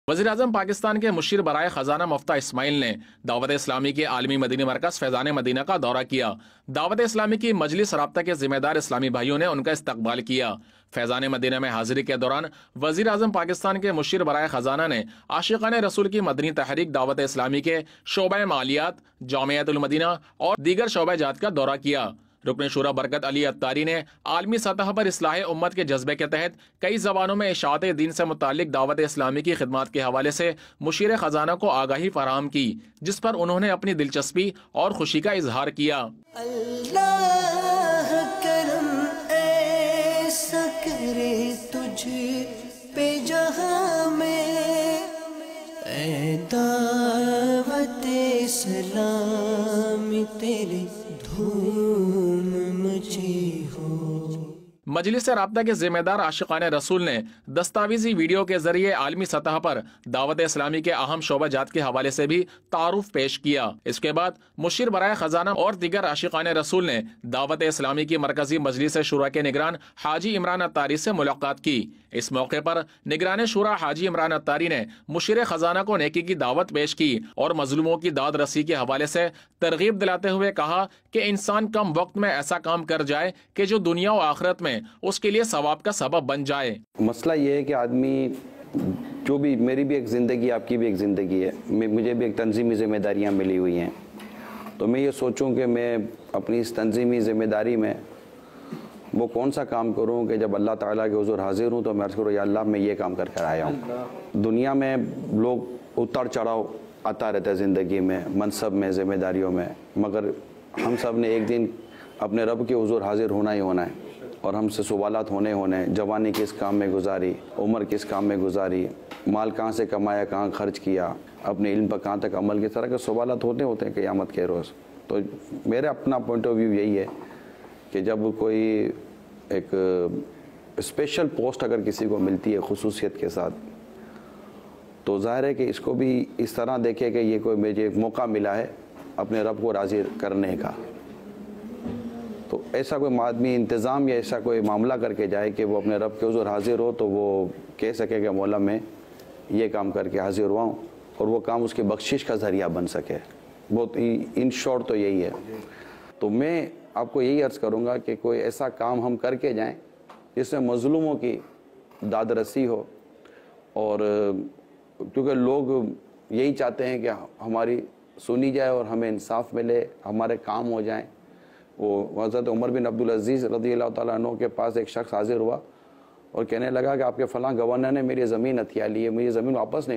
वज़ीर-ए-आज़म पाकिस्तान के मुशीर बराए खजाना मुफ्ता इस्माइल ने दावत इस्लामी के आलमी मदीनी मरकज़ फैज़ान मदीना का दौरा किया। दावत इस्लामी की मजलिस राब्ता के जिम्मेदार इस्लामी भाइयों ने उनका इस्तकबाल किया। फैज़ान मदीना में हाजिरी के दौरान वज़ीर-ए-आज़म पाकिस्तान के मुशीर बराए खजाना ने आशिक़ाने रसूल की मदनी तहरीक दावत इस्लामी के शोबा मालियात, जामियातुल मदीना और दीगर शोबा जात का दौरा किया। रुकन शुरा बरकत अली अत्तारी ने आलमी सतह पर इस्लाह उम्मत के जज्बे के तहत कई जबानों में इशाअत दीन से मुताल्लिक दावत इस्लामी की खिदमत के हवाले से मुशीर खजाना को आगाही फराहम की, जिस पर उन्होंने अपनी दिलचस्पी और खुशी का इजहार किया। अल्लाह करम ऐसा करे तुझ पे जहां में, ऐ दावत इस्लामी तेरे धूम मची हो। मजलिस राब्ता के जिम्मेदार आशिक़ाने रसूल ने दस्तावेजी वीडियो के जरिए आलमी सतह पर दावत इस्लामी के अहम शोबा जात के हवाले से भी तारुफ पेश किया। इसके बाद मुशीर बराए खजाना और दीगर आशिक़ाने रसूल ने दावत इस्लामी की मरकजी मजलिस शुरा के निगरान हाजी इमरान अत्तारी से मुलाकात की। इस मौके पर निगरान शुरा हाजी इमरान अत्तारी ने मुशीर खजाना को नेकी की दावत पेश की और मजलूमों की दाद रसी के हवाले से तरगीब दिलाते हुए कहा कि इंसान कम वक्त में ऐसा काम कर जाए कि जो दुनिया और आखिरत में उसके लिए सवाब का सबब बन जाए। मसला ये है कि आदमी जो भी, मेरी भी एक ज़िंदगी, आपकी भी एक ज़िंदगी है, मुझे भी एक तंजीमी ज़िम्मेदारियाँ मिली हुई हैं, तो मैं ये सोचूं कि मैं अपनी इस तंजीमी ज़िम्मेदारी में वो कौन सा काम करूं कि जब अल्लाह ताला के हुज़ूर हाजिर हूं तो मैं अर्ज़ करूं, या अल्लाह मैं ये काम करके आया हूं। दुनिया में लोग उतार चढ़ाव आता रहता है ज़िंदगी में, मनसब में, ज़िम्मेदारियों में, मगर हम सब ने एक दिन अपने रब के हुज़ूर हाजिर होना ही होना है और हमसे सवालात होने हैं। जवानी किस काम में गुजारी, उम्र किस काम में गुजारी, माल कहाँ से कमाया, कहाँ खर्च किया, अपने इल्म पर कहाँ तक अमल, किस तरह के सवालात होते हैं क़यामत के रोज़। तो मेरा अपना पॉइंट ऑफ व्यू यही है कि जब कोई एक स्पेशल पोस्ट अगर किसी को मिलती है खुसूसियत के साथ, तो ज़ाहिर है कि इसको भी इस तरह देखे कि ये कोई मुझे एक मौका मिला है अपने रब को राज़ी करने का। तो ऐसा कोई आदमी इंतज़ाम या ऐसा कोई मामला करके जाए कि वो अपने रब के हुज़ूर हाजिर हो, तो वो कह सके कि मौला मैं ये काम करके हाजिर हुआ हूँ, और वो काम उसकी बख्शिश का ज़रिया बन सके। बहुत इन शॉर्ट तो यही है। तो मैं आपको यही अर्ज़ करूँगा कि कोई ऐसा काम हम करके जाएं जिसमें मज़लूमों की दाद रसी हो, और क्योंकि लोग यही चाहते हैं कि हमारी सुनी जाए और हमें इंसाफ मिले, हमारे काम हो जाएं। वो हज़रत उमर बिन अब्दुल अज़ीज़ रज़ियल्लाहु ताला अन्हु के पास एक शख्स हाजिर हुआ और कहने लगा कि आपके फ़लाँ गवर्नर ने मेरी ज़मीन हथिया ली है, मुझे ज़मीन वापस नहीं